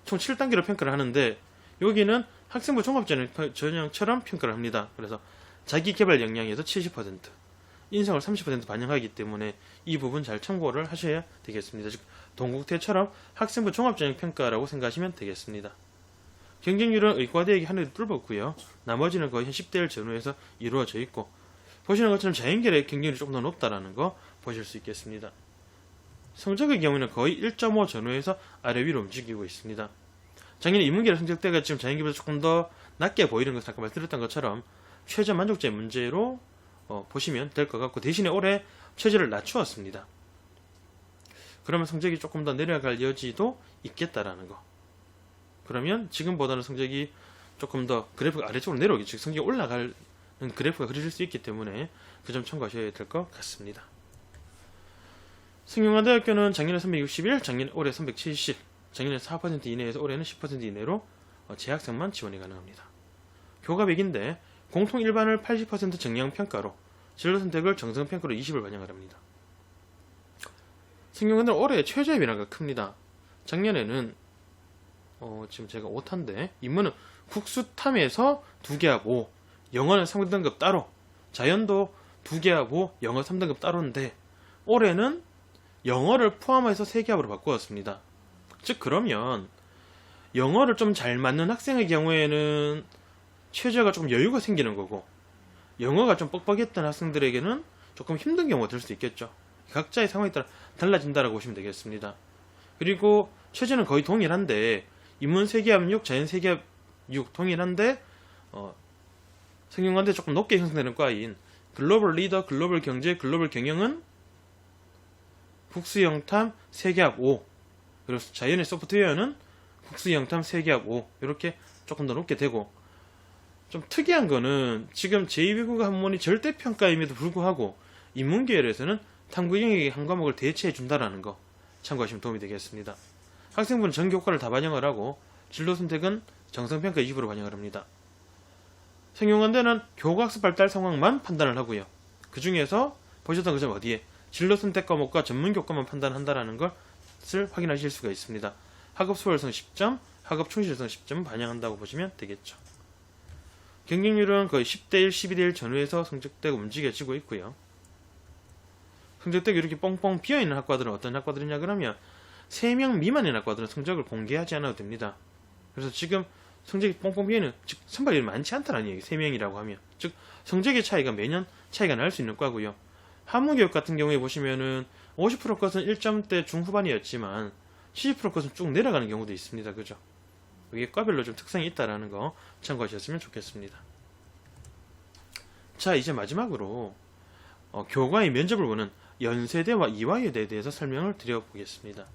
총 7단계로 평가를 하는데 여기는 학생부 종합전형처럼 평가를 합니다. 그래서 자기개발 역량에서 70%, 인성을 30% 반영하기 때문에 이 부분 잘 참고를 하셔야 되겠습니다. 즉 동국대처럼 학생부 종합전형 평가라고 생각하시면 되겠습니다. 경쟁률은 의과대학이 하늘이 뚫었고요. 나머지는 거의 한 10대1 전후에서 이루어져 있고 보시는 것처럼 자연계열의 경쟁률이 조금 더 높다라는 거 보실 수 있겠습니다. 성적의 경우는 거의 1.5 전후에서 아래 위로 움직이고 있습니다. 작년에 인문계열 성적대가 지금 자연계보다 조금 더 낮게 보이는 것을 아까 말씀드렸던 것처럼 최저 만족자의 문제로 보시면 될 것 같고 대신에 올해 최저를 낮추었습니다. 그러면 성적이 조금 더 내려갈 여지도 있겠다라는 거. 그러면 지금보다는 성적이 조금 더 그래프가 아래쪽으로 내려오기, 즉 성적이 올라가는 그래프가 그려질 수 있기 때문에 그 점 참고하셔야 될 것 같습니다. 성균관대학교는 작년에 361, 올해 370, 작년에 4% 이내에서 올해는 10% 이내로 재학생만 지원이 가능합니다. 교과 100인데 공통 일반을 80% 정량평가로 진로 선택을 정성평가로 20을 반영을 합니다. 성균관대는 올해 최저의 변화가 큽니다. 작년에는 지금 제가 5탄데 인문은 국수탐에서 2개합 5, 영어는 3등급 따로, 자연도 2개합 5, 영어 3등급 따로인데 올해는 영어를 포함해서 3개합으로 바꾸었습니다. 즉 그러면 영어를 좀 잘 맞는 학생의 경우에는 최저가 조금 여유가 생기는 거고 영어가 좀 뻑뻑했던 학생들에게는 조금 힘든 경우가 될 수 있겠죠. 각자의 상황에 따라 달라진다라고 보시면 되겠습니다. 그리고 최저는 거의 동일한데 인문 3개합 6, 자연 3개합 6 동일한데 성균관대 조금 높게 형성되는 과인 글로벌 리더, 글로벌 경제, 글로벌 경영은 국수영탐 3개합 5, 그리고 자연의 소프트웨어는 국수영탐 3개합 5 이렇게 조금 더 높게 되고, 좀 특이한 거는 지금 제2외국어 한문이 절대평가임에도 불구하고 인문계열에서는 탐구 영역의 한 과목을 대체해 준다라는 거 참고하시면 도움이 되겠습니다. 학생부는 전교과를 다 반영을 하고 진로 선택은 정성평가 20으로 반영을 합니다. 성균관대는 교과학습 발달 상황만 판단을 하고요. 그 중에서 보셨던 것처럼 어디에 진로 선택 과목과 전문 교과만 판단한다라는 것을 확인하실 수가 있습니다. 학업 수월성 10점, 학업 충실성 10점 반영한다고 보시면 되겠죠. 경쟁률은 거의 10대1, 12대1 전후에서 성적대가 움직여지고 있고요. 성적대가 이렇게 뻥뻥 비어있는 학과들은 어떤 학과들이냐 그러면 3명 미만의 학과들은 성적을 공개하지 않아도 됩니다. 그래서 지금 성적이 뻥뻥 비어있는, 즉 선발이 많지 않다는 얘기, 3명이라고 하면 즉 성적의 차이가 매년 차이가 날 수 있는 과고요. 한문교육 같은 경우에 보시면은 50% 것은 1점대 중후반이었지만 70% 것은 쭉 내려가는 경우도 있습니다. 그죠? 이게 과별로 좀 특성이 있다라는 거 참고하셨으면 좋겠습니다. 자, 이제 마지막으로 교과의 면접을 보는 연세대와 이화여대에 대해서 설명을 드려보겠습니다.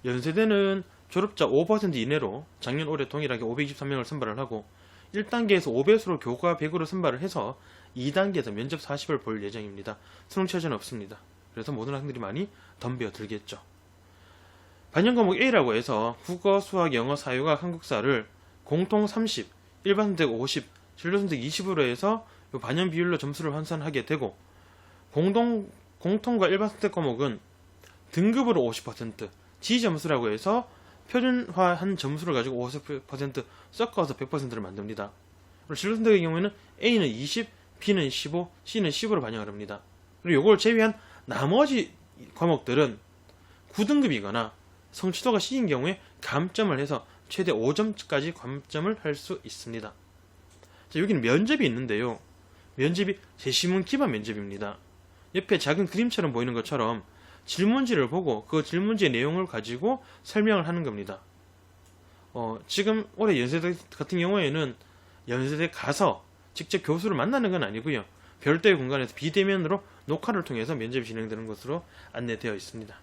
연세대는 졸업자 5% 이내로 작년 올해 동일하게 523명을 선발을 하고 1단계에서 5배수로 교과 100으로 선발을 해서 2단계에서 면접 40을 볼 예정입니다. 수능 최저는 없습니다. 그래서 모든 학생들이 많이 덤벼 들겠죠. 반영 과목 A라고 해서 국어, 수학, 영어, 사회과학, 한국사를 공통 30, 일반 선택 50, 진로 선택 20으로 해서 이 반영 비율로 점수를 환산하게 되고, 공통과 일반 선택 과목은 등급으로 50%, 지점수라고 해서 표준화한 점수를 가지고 50% 섞어서 100%를 만듭니다. 그리고 진로 선택의 경우에는 A는 20, B는 15, C는 10으로 반영을 합니다. 그리고 이걸 제외한 나머지 과목들은 9등급이거나 성취도가 C인 경우에 감점을 해서 최대 5점까지 감점을 할 수 있습니다. 자, 여기는 면접이 있는데요. 면접이 제시문 기반 면접입니다. 옆에 작은 그림처럼 보이는 것처럼 질문지를 보고 그 질문지의 내용을 가지고 설명을 하는 겁니다. 지금 올해 연세대 같은 경우에는 연세대 가서 직접 교수를 만나는 건 아니고요. 별도의 공간에서 비대면으로 녹화를 통해서 면접이 진행되는 것으로 안내되어 있습니다.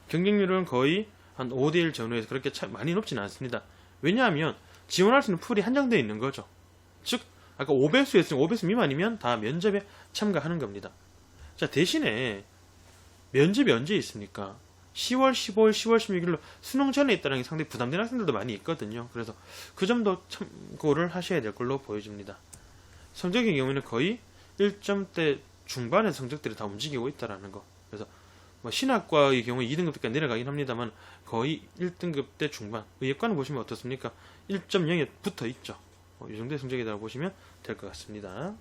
경쟁률은 거의 한 5대1 전후에서 그렇게 많이 높지는 않습니다. 왜냐하면 지원할 수 있는 풀이 한정되어 있는 거죠. 즉 아까 5배수였으면 5배수 미만이면 다 면접에 참가하는 겁니다. 자, 대신에 면접이 언제 있습니까? 10월 15일, 10월 16일로 수능 전에 있다는 게 상당히 부담되는 학생들도 많이 있거든요. 그래서 그 점도 참고를 하셔야 될 걸로 보여집니다. 성적의 경우에는 거의 1점대 중반의 성적들이 다 움직이고 있다라는 거. 그래서 뭐 신학과의 경우에 2등급까지 내려가긴 합니다만 거의 1등급대 중반. 의예과는 보시면 어떻습니까? 1.0에 붙어 있죠. 이 정도의 성적이라고 보시면 될 것 같습니다.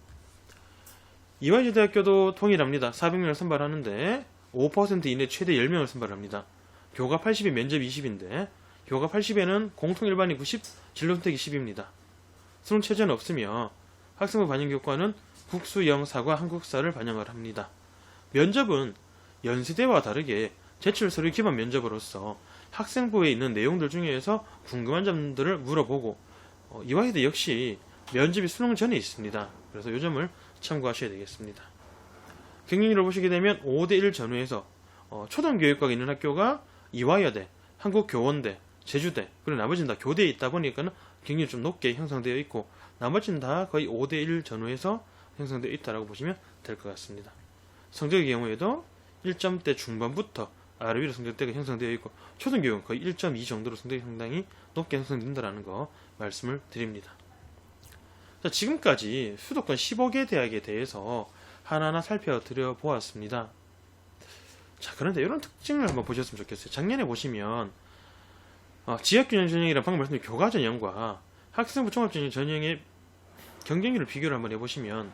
이화여대학교도 동일합니다. 400명을 선발하는데 5% 이내 최대 10명을 선발합니다. 교과 80에 면접 20인데 교과 80에는 공통 일반이 90, 진로 선택이 10입니다. 수능 최저는 없으며 학생부 반영 교과는 국수, 영사과 한국사를 반영을 합니다. 면접은 연세대와 다르게 제출 서류 기반 면접으로서 학생부에 있는 내용들 중에서 궁금한 점들을 물어보고 이화여대 역시 면접이 수능 전에 있습니다. 그래서 이 점을 참고하셔야 되겠습니다. 경쟁률을 보시게 되면 5대1 전후에서 초등교육과가 있는 학교가 이화여대, 한국교원대, 제주대, 그리고 나머지는 다 교대에 있다 보니까 경쟁률이 좀 높게 형성되어 있고 나머지는 다 거의 5대1 전후에서 형성되어 있다고 보시면 될 것 같습니다. 성적의 경우에도 1점대 중반부터 아래 위로 성적대가 형성되어 있고 초등교육은 거의 1.2 정도로 성적이 상당히 높게 형성된다는 거 말씀을 드립니다. 자, 지금까지 수도권 15개 대학에 대해서 하나하나 살펴드려 보았습니다. 자, 그런데 이런 특징을 한번 보셨으면 좋겠어요. 작년에 보시면 지역균형 전형이란 방금 말씀드린 교과 전형과 학생부 종합전형 전형의 경쟁률을 비교를 한번 해보시면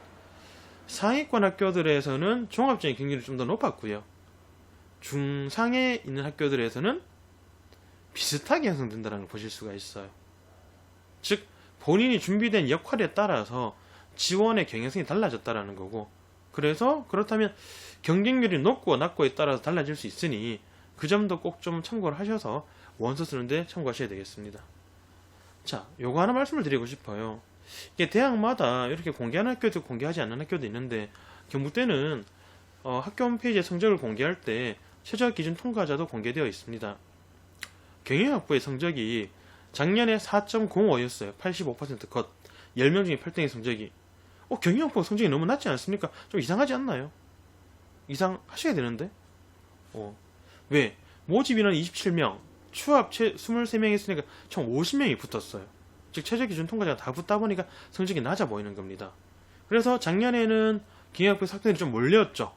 상위권 학교들에서는 종합전형 경쟁률이 좀 더 높았고요. 중상에 있는 학교들에서는 비슷하게 형성된다는 걸 보실 수가 있어요. 즉 본인이 준비된 역할에 따라서 지원의 경향성이 달라졌다라는 거고, 그래서 그렇다면 경쟁률이 높고 낮고에 따라서 달라질 수 있으니 그 점도 꼭 좀 참고를 하셔서 원서 쓰는데 참고하셔야 되겠습니다. 자, 요거 하나 말씀을 드리고 싶어요. 이게 대학마다 이렇게 공개하는 학교도 있고 공개하지 않는 학교도 있는데 경북대는 학교 홈페이지에 성적을 공개할 때 최저 기준 통과자도 공개되어 있습니다. 경영학부의 성적이 작년에 4.05였어요. 85% 컷. 10명 중에 8등의 성적이. 경영학부 성적이 너무 낮지 않습니까? 좀 이상하지 않나요? 이상하셔야 되는데. 왜? 모집 인원 27명, 추합 23명 했으니까 총 50명이 붙었어요. 즉 최저 기준 통과자가 다 붙다 보니까 성적이 낮아 보이는 겁니다. 그래서 작년에는 경영학부 학생들이 좀 몰렸죠.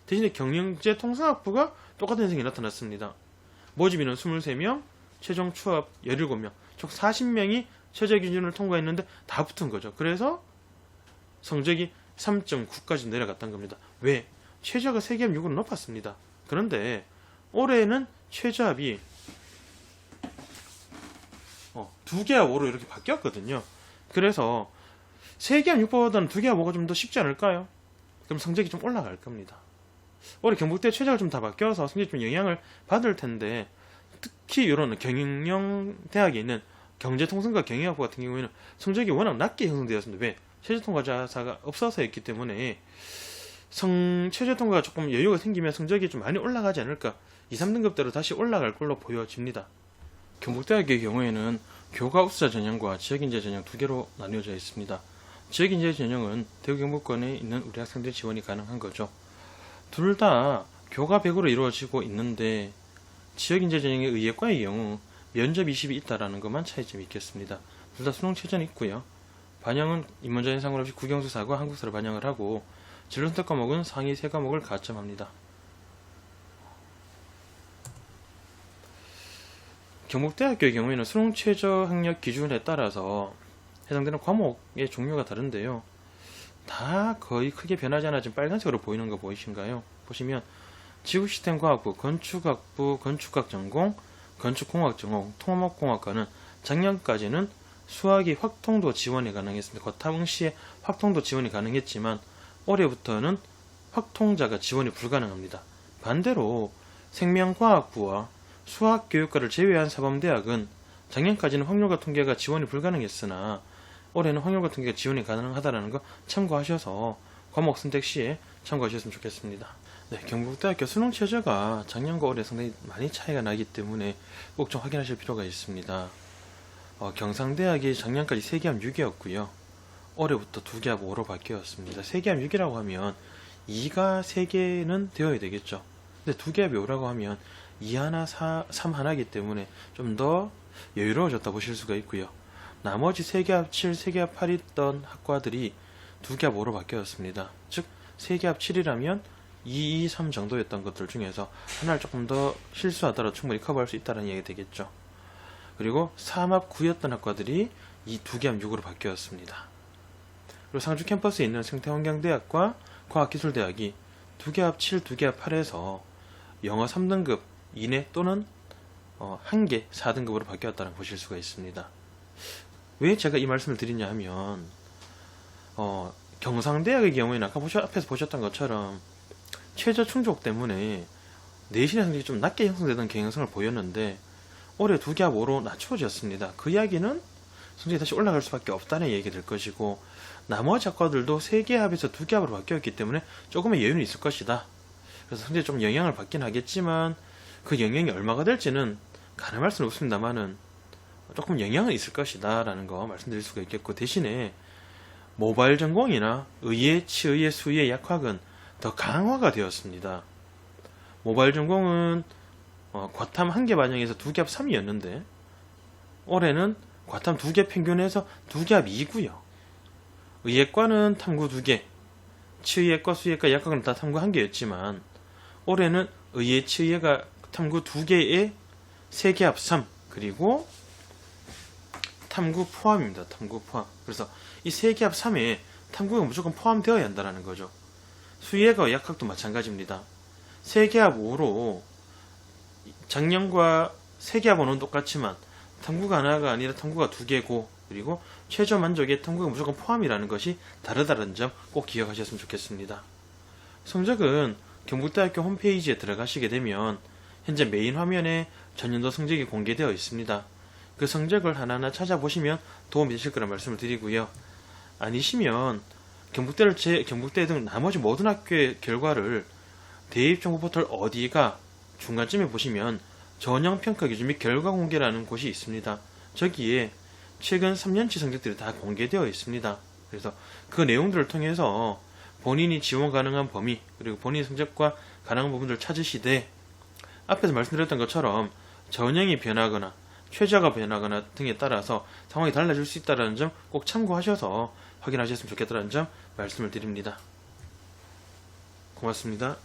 대신에 경영제 통상학부가 똑같은 현상이 나타났습니다. 모집 인원 23명, 최종 추합 17명, 총 40명이 최저 기준을 통과했는데 다 붙은 거죠. 그래서 성적이 3.9까지 내려갔다는 겁니다. 왜? 최저가 세계합 6으로 높았습니다. 그런데 올해는 최저합이 2개합 5로 이렇게 바뀌었거든요. 그래서 세계합 6보다는 2개합 5가 좀 더 쉽지 않을까요? 그럼 성적이 좀 올라갈 겁니다. 올해 경북대 최저가 좀 다 바뀌어서 성적이 좀 영향을 받을 텐데, 특히 이런 경영 대학에 있는 경제통상과 경영학부 같은 경우에는 성적이 워낙 낮게 형성되었습니다. 왜? 최저 통과자가 없어서였기 때문에 최저 통과가 조금 여유가 생기면 성적이 좀 많이 올라가지 않을까, 2, 3등급대로 다시 올라갈 걸로 보여집니다. 경북대학의 경우에는 교과 우수자 전형과 지역인재 전형 두 개로 나뉘어져 있습니다. 지역인재 전형은 대구 경북권에 있는 우리 학생들 지원이 가능한 거죠. 둘 다 교과 100으로 이루어지고 있는데 지역인재 전형의 의예과의 경우 면접 20이 있다라는 것만 차이점이 있겠습니다. 둘 다 수능 최저는 있고요. 반영은 인문자인 상관없이 국영수사과 한국사를 반영을 하고 진로선택 과목은 상위 3과목을 가점합니다. 경북대학교의 경우에는 수능 최저 학력 기준에 따라서 해당되는 과목의 종류가 다른데요. 다 거의 크게 변하지 않아 지금 빨간색으로 보이는 거 보이신가요? 보시면 지구시스템과학부, 건축학부, 건축학 전공, 건축공학 전공, 토목공학과는 작년까지는 수학이 확통도 지원이 가능했습니다. 과탐응시에 확통도 지원이 가능했지만 올해부터는 확통자가 지원이 불가능합니다. 반대로 생명과학부와 수학교육과를 제외한 사범대학은 작년까지는 확률과 통계가 지원이 불가능했으나 올해는 확률과 통계가 지원이 가능하다는 거 참고하셔서 과목 선택 시에 참고하셨으면 좋겠습니다. 네, 경북대학교 수능 최저가 작년과 올해 상당히 많이 차이가 나기 때문에 꼭 좀 확인하실 필요가 있습니다. 경상대학이 작년까지 3개합 6이었고요. 올해부터 2개합 5로 바뀌었습니다. 3개합 6이라고 하면 2가 3개는 되어야 되겠죠. 근데 2개합이 5라고 하면 2 하나, 3 하나이기 때문에 좀 더 여유로워졌다 보실 수가 있고요. 나머지 3개합 7, 3개합 8 있던 학과들이 2기합 5로 바뀌었습니다. 즉 3기합 7이라면 2, 2, 3 정도였던 것들 중에서 하나를 조금 더 실수하더라도 충분히 커버할 수 있다는 얘기 되겠죠. 그리고 3합 9였던 학과들이 이 2기합 6으로 바뀌었습니다. 그리고 상주 캠퍼스에 있는 생태환경대학과 과학기술대학이 2기합 7, 2기합 8에서 영어 3등급 이내 또는 1개 4등급으로 바뀌었다는 보실 수가 있습니다. 왜 제가 이 말씀을 드리냐 하면 경상대학의 경우에는 아까 앞에서 보셨던 것처럼 최저 충족 때문에 내신의 성적이 좀 낮게 형성되던 경향성을 보였는데 올해 2기합 5로 낮춰졌습니다. 그 이야기는 성적이 다시 올라갈 수밖에 없다는 얘기가 될 것이고, 나머지 학과들도 3기합에서 2기합으로 바뀌었기 때문에 조금의 여유는 있을 것이다. 그래서 성적이 좀 영향을 받긴 하겠지만 그 영향이 얼마가 될지는 가늠할 수는 없습니다만은 조금 영향은 있을 것이다 라는 거 말씀드릴 수가 있겠고, 대신에 모바일 전공이나 의예, 치의예, 수의예, 약학은 더 강화가 되었습니다. 모바일 전공은 과탐 1개 반영해서 2기합 3이었는데 올해는 과탐 2개 평균해서 2기합 2고요. 의예과는 탐구 2개, 치의예과, 수의예과, 약학은 다 탐구 1개였지만 올해는 의예, 치의예가 탐구 2개에 3기합 3, 그리고 탐구 포함입니다. 탐구 포함. 그래서 이 3기합 3에 탐구가 무조건 포함되어야 한다는 거죠. 수의예과, 약학도 마찬가지입니다. 3기합 5로 작년과 3기합 5는 똑같지만 탐구가 하나가 아니라 탐구가 2개고, 그리고 최저 만족에 탐구가 무조건 포함이라는 것이 다르다는 점 꼭 기억하셨으면 좋겠습니다. 성적은 경북대학교 홈페이지에 들어가시게 되면 현재 메인 화면에 전년도 성적이 공개되어 있습니다. 그 성적을 하나하나 찾아보시면 도움이 되실 거라 말씀을 드리고요. 아니시면 경북대 등 나머지 모든 학교의 결과를 대입정보 포털 어디가 중간쯤에 보시면 전형평가 기준 및 결과 공개라는 곳이 있습니다. 저기에 최근 3년치 성적들이 다 공개되어 있습니다. 그래서 그 내용들을 통해서 본인이 지원 가능한 범위, 그리고 본인 성적과 가능한 부분들을 찾으시되, 앞에서 말씀드렸던 것처럼 전형이 변하거나 최저가 변하거나 등에 따라서 상황이 달라질 수 있다는 점 꼭 참고하셔서 확인하셨으면 좋겠다는 점 말씀을 드립니다. 고맙습니다.